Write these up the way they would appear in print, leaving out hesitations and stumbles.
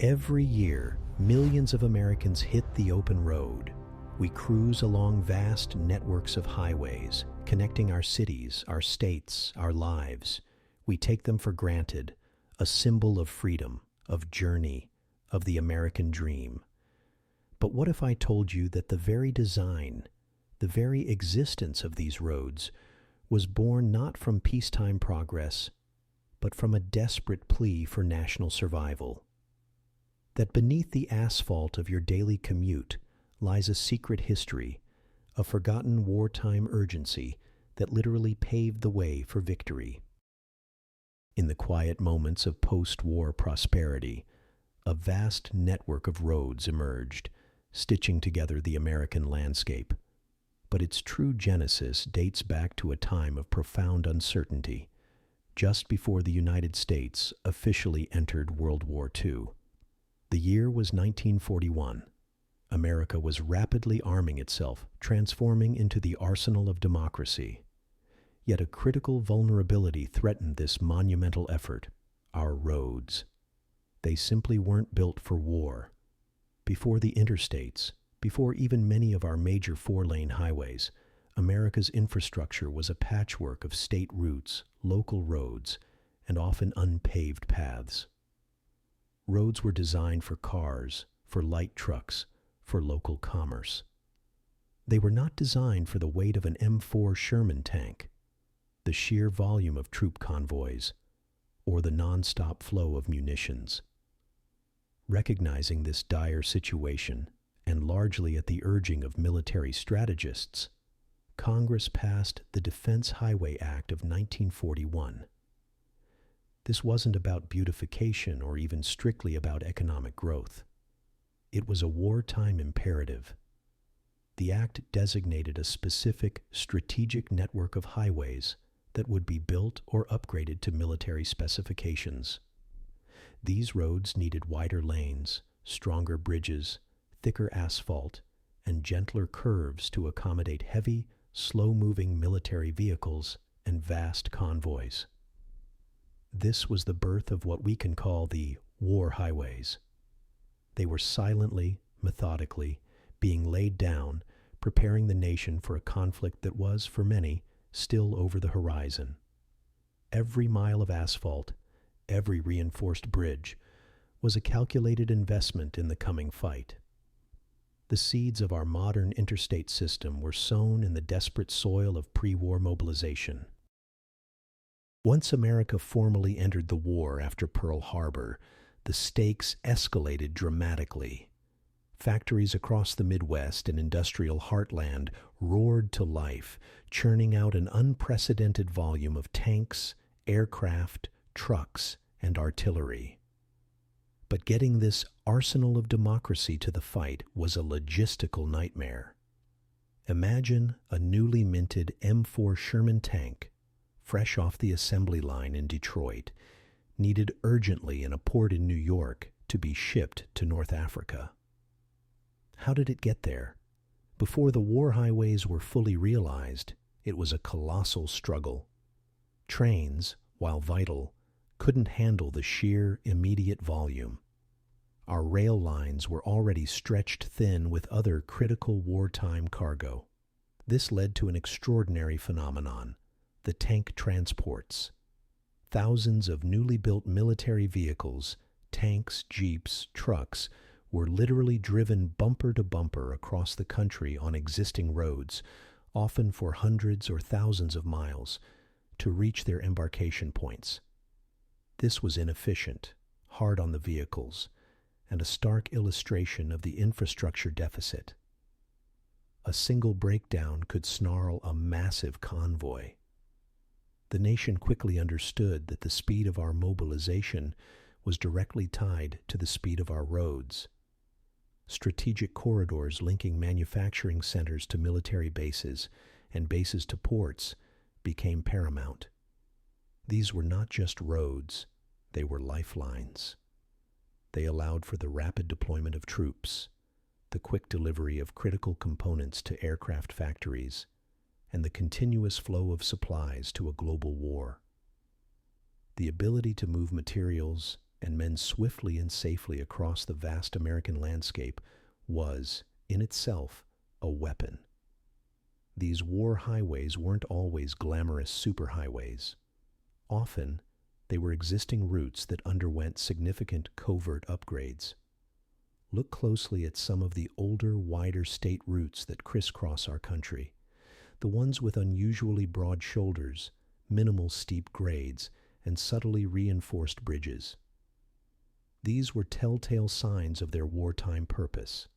Every year, millions of Americans hit the open road. We cruise along vast networks of highways, connecting our cities, our states, our lives. We take them for granted, a symbol of freedom, of journey, of the American dream. But what if I told you that the very design, the very existence of these roads was born not from peacetime progress, but from a desperate plea for national survival? That beneath the asphalt of your daily commute lies a secret history, a forgotten wartime urgency that literally paved the way for victory. In the quiet moments of post-war prosperity, a vast network of roads emerged, stitching together the American landscape. But its true genesis dates back to a time of profound uncertainty, just before the United States officially entered World War II. The year was 1941. America was rapidly arming itself, transforming into the arsenal of democracy. Yet a critical vulnerability threatened this monumental effort: our roads. They simply weren't built for war. Before the Interstates, before even many of our major four-lane highways, America's infrastructure was a patchwork of state routes, local roads, and often unpaved paths. Roads were designed for cars, for light trucks, for local commerce. They were not designed for the weight of an M4 Sherman tank, the sheer volume of troop convoys, or the non-stop flow of munitions. Recognizing this dire situation, and largely at the urging of military strategists, Congress passed the Defense Highway Act of 1941. This wasn't about beautification or even strictly about economic growth. It was a wartime imperative. The act designated a specific strategic network of highways that would be built or upgraded to military specifications. These roads needed wider lanes, stronger bridges, thicker asphalt, and gentler curves to accommodate heavy, slow-moving military vehicles and vast convoys. This was the birth of what we can call the war highways. They were silently, methodically, being laid down, preparing the nation for a conflict that was, for many, still over the horizon. Every mile of asphalt, every reinforced bridge, was a calculated investment in the coming fight. The seeds of our modern interstate system were sown in the desperate soil of pre-war mobilization. Once America formally entered the war after Pearl Harbor, the stakes escalated dramatically. Factories across the Midwest and industrial heartland roared to life, churning out an unprecedented volume of tanks, aircraft, trucks, and artillery. But getting this arsenal of democracy to the fight was a logistical nightmare. Imagine a newly minted M4 Sherman tank, fresh off the assembly line in Detroit, needed urgently in a port in New York to be shipped to North Africa. How did it get there? Before the war highways were fully realized, it was a colossal struggle. Trains, while vital, couldn't handle the sheer, immediate volume. Our rail lines were already stretched thin with other critical wartime cargo. This led to an extraordinary phenomenon: the tank transports. Thousands of newly built military vehicles, tanks, jeeps, trucks, were literally driven bumper to bumper across the country on existing roads, often for hundreds or thousands of miles, to reach their embarkation points. This was inefficient, hard on the vehicles, and a stark illustration of the infrastructure deficit. A single breakdown could snarl a massive convoy. The nation quickly understood that the speed of our mobilization was directly tied to the speed of our roads. Strategic corridors linking manufacturing centers to military bases and bases to ports became paramount. These were not just roads, they were lifelines. They allowed for the rapid deployment of troops, the quick delivery of critical components to aircraft factories, and the continuous flow of supplies to a global war. The ability to move materials, and men swiftly and safely across the vast American landscape was, in itself, a weapon. These war highways weren't always glamorous superhighways. Often, they were existing routes that underwent significant covert upgrades. Look closely at some of the older, wider state routes that crisscross our country. The ones with unusually broad shoulders, minimal steep grades, and subtly reinforced bridges. These were telltale signs of their wartime purpose.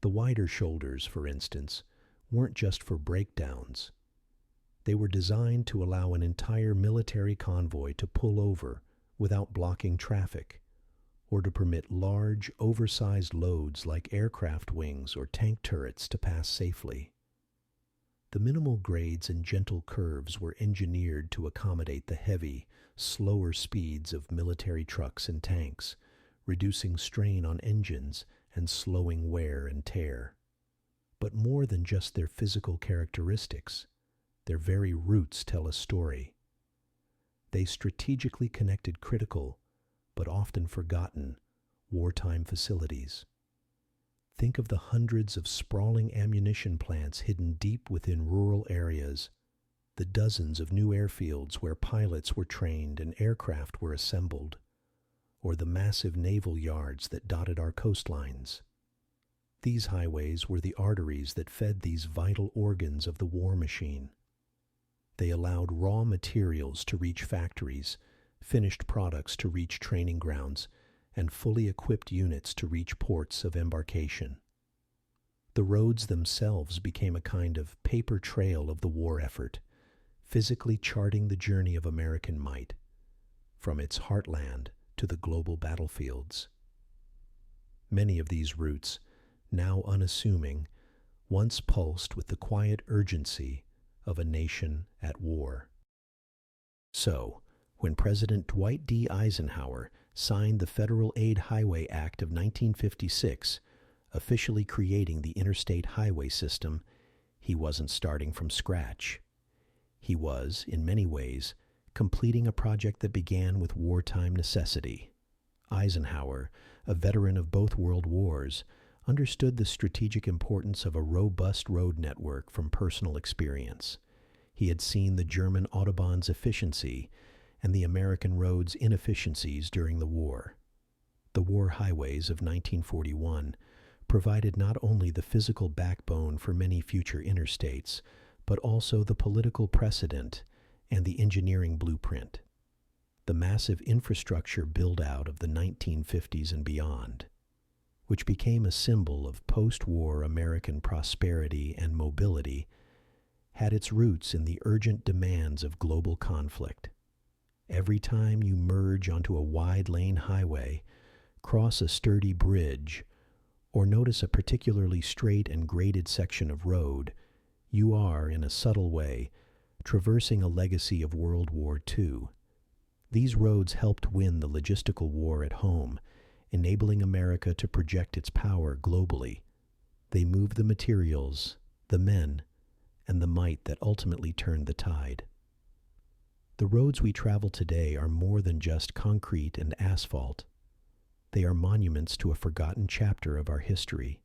The wider shoulders, for instance, weren't just for breakdowns. They were designed to allow an entire military convoy to pull over without blocking traffic, or to permit large, oversized loads like aircraft wings or tank turrets to pass safely. The minimal grades and gentle curves were engineered to accommodate the heavy, slower speeds of military trucks and tanks, reducing strain on engines and slowing wear and tear. But more than just their physical characteristics, their very roots tell a story. They strategically connected critical, but often forgotten, wartime facilities. Think of the hundreds of sprawling ammunition plants hidden deep within rural areas, the dozens of new airfields where pilots were trained and aircraft were assembled, or the massive naval yards that dotted our coastlines. These highways were the arteries that fed these vital organs of the war machine. They allowed raw materials to reach factories, finished products to reach training grounds, and fully equipped units to reach ports of embarkation. The roads themselves became a kind of paper trail of the war effort, physically charting the journey of American might, from its heartland to the global battlefields. Many of these routes, now unassuming, once pulsed with the quiet urgency of a nation at war. So, when President Dwight D. Eisenhower signed the Federal Aid Highway Act of 1956, officially creating the interstate highway system, he wasn't starting from scratch. He was, in many ways, completing a project that began with wartime necessity. Eisenhower, a veteran of both world wars, understood the strategic importance of a robust road network from personal experience. He had seen the German Autobahn's efficiency and the American roads' inefficiencies during the war. The war highways of 1941 provided not only the physical backbone for many future interstates, but also the political precedent and the engineering blueprint. The massive infrastructure build-out of the 1950s and beyond, which became a symbol of post-war American prosperity and mobility, had its roots in the urgent demands of global conflict. Every time you merge onto a wide-lane highway, cross a sturdy bridge, or notice a particularly straight and graded section of road, you are, in a subtle way, traversing a legacy of World War II. These roads helped win the logistical war at home, enabling America to project its power globally. They moved the materials, the men, and the might that ultimately turned the tide. The roads we travel today are more than just concrete and asphalt. They are monuments to a forgotten chapter of our history,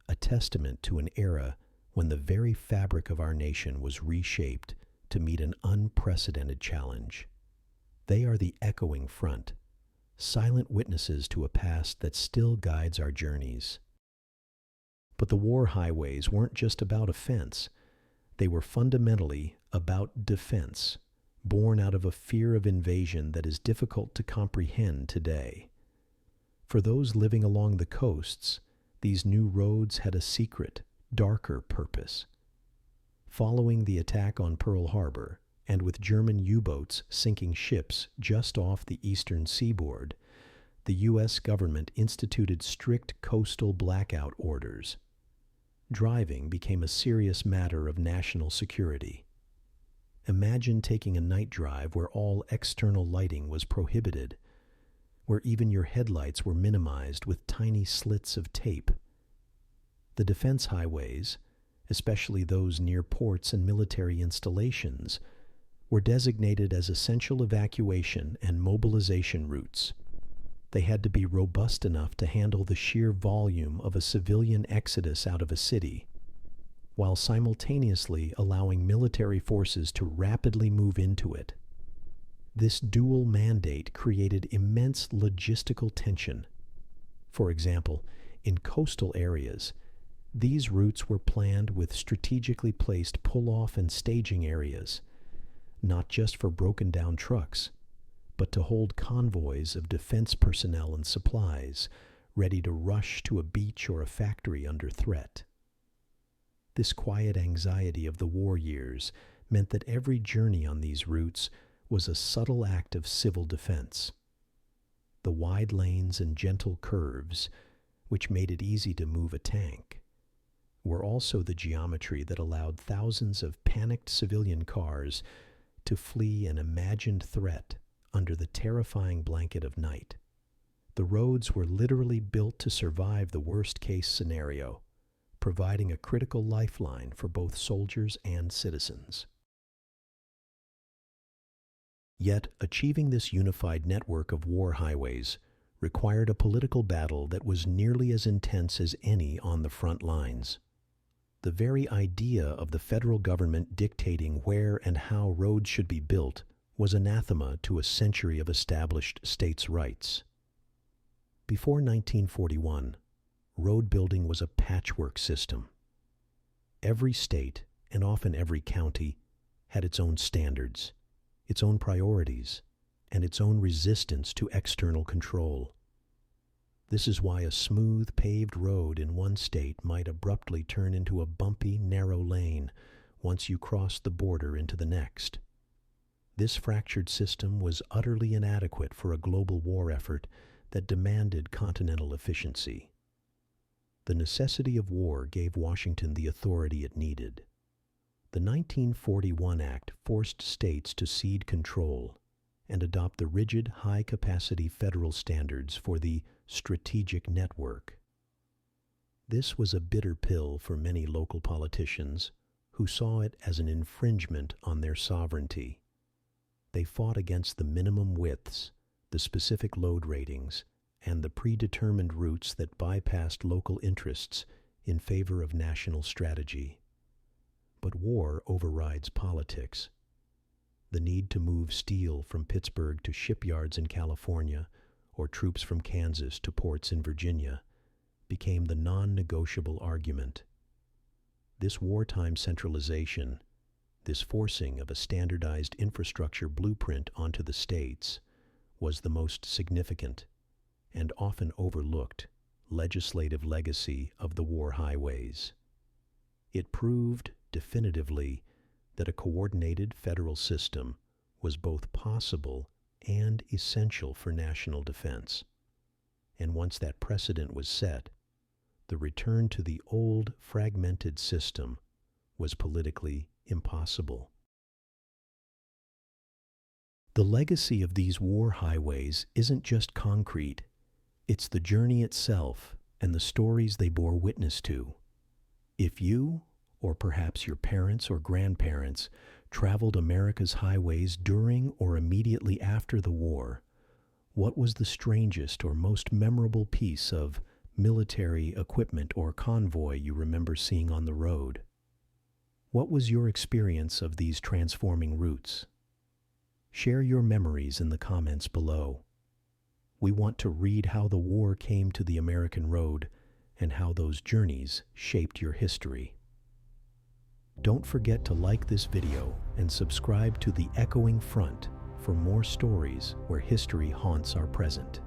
a testament to an era when the very fabric of our nation was reshaped to meet an unprecedented challenge. They are the echoing front, silent witnesses to a past that still guides our journeys. But the war highways weren't just about offense. They were fundamentally about defense, born out of a fear of invasion that is difficult to comprehend today. For those living along the coasts, these new roads had a secret, darker purpose. Following the attack on Pearl Harbor, and with German U-boats sinking ships just off the eastern seaboard, the U.S. government instituted strict coastal blackout orders. Driving became a serious matter of national security. Imagine taking a night drive where all external lighting was prohibited, where even your headlights were minimized with tiny slits of tape. The defense highways, especially those near ports and military installations, were designated as essential evacuation and mobilization routes. They had to be robust enough to handle the sheer volume of a civilian exodus out of a city, while simultaneously allowing military forces to rapidly move into it. This dual mandate created immense logistical tension. For example, in coastal areas, these routes were planned with strategically placed pull-off and staging areas, not just for broken-down trucks, but to hold convoys of defense personnel and supplies ready to rush to a beach or a factory under threat. This quiet anxiety of the war years meant that every journey on these routes was a subtle act of civil defense. The wide lanes and gentle curves, which made it easy to move a tank, were also the geometry that allowed thousands of panicked civilian cars to flee an imagined threat under the terrifying blanket of night. The roads were literally built to survive the worst-case scenario, providing a critical lifeline for both soldiers and citizens. Yet, achieving this unified network of war highways required a political battle that was nearly as intense as any on the front lines. The very idea of the federal government dictating where and how roads should be built was anathema to a century of established states' rights. Before 1941, road building was a patchwork system. Every state, and often every county, had its own standards, its own priorities, and its own resistance to external control. This is why a smooth, paved road in one state might abruptly turn into a bumpy, narrow lane once you crossed the border into the next. This fractured system was utterly inadequate for a global war effort that demanded continental efficiency. The necessity of war gave Washington the authority it needed. The 1941 Act forced states to cede control and adopt the rigid, high-capacity federal standards for the strategic network. This was a bitter pill for many local politicians who saw it as an infringement on their sovereignty. They fought against the minimum widths, the specific load ratings, and the predetermined routes that bypassed local interests in favor of national strategy. But war overrides politics. The need to move steel from Pittsburgh to shipyards in California, or troops from Kansas to ports in Virginia, became the non-negotiable argument. This wartime centralization, this forcing of a standardized infrastructure blueprint onto the states, was the most significant and often overlooked legislative legacy of the war highways. It proved definitively that a coordinated federal system was both possible and essential for national defense. And once that precedent was set, the return to the old fragmented system was politically impossible. The legacy of these war highways isn't just concrete, it's the journey itself and the stories they bore witness to. If you, or perhaps your parents or grandparents, traveled America's highways during or immediately after the war, what was the strangest or most memorable piece of military equipment or convoy you remember seeing on the road? What was your experience of these transforming routes? Share your memories in the comments below. We want to read how the war came to the American road and how those journeys shaped your history. Don't forget to like this video and subscribe to The Echoing Front for more stories where history haunts our present.